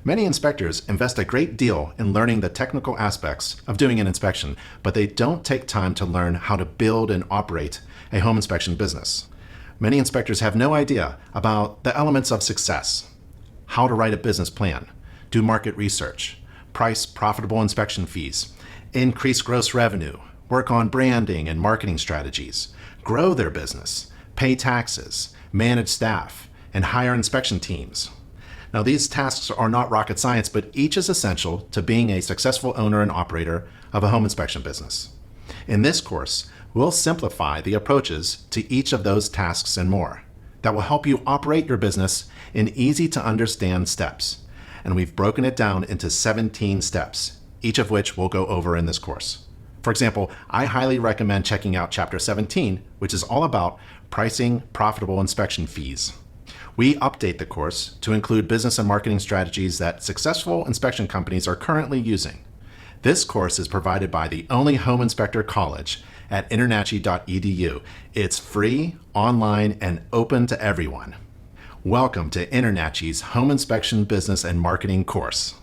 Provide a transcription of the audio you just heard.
Many inspectors invest a great deal in learning the technical aspects of doing an inspection, but they don't take time to learn how to build and operate a home inspection business. Many inspectors have no idea about the elements of success, how to write a business plan, do market research, price profitable inspection fees, increase gross revenue, work on branding and marketing strategies, grow their business, pay taxes, manage staff, and hire inspection teams. Now, these tasks are not rocket science, but each is essential to being a successful owner and operator of a home inspection business. In this course, we'll simplify the approaches to each of those tasks and more that will help you operate your business in easy to understand steps. And we've broken it down into 17 steps, each of which we'll go over in this course. For example, I highly recommend checking out Chapter 17, which is all about pricing profitable inspection fees. We update the course to include business and marketing strategies that successful inspection companies are currently using. This course is provided by the only home inspector college at internachi.edu. It's free, online, and open to everyone. Welcome to InterNACHI's Home Inspection Business and Marketing course.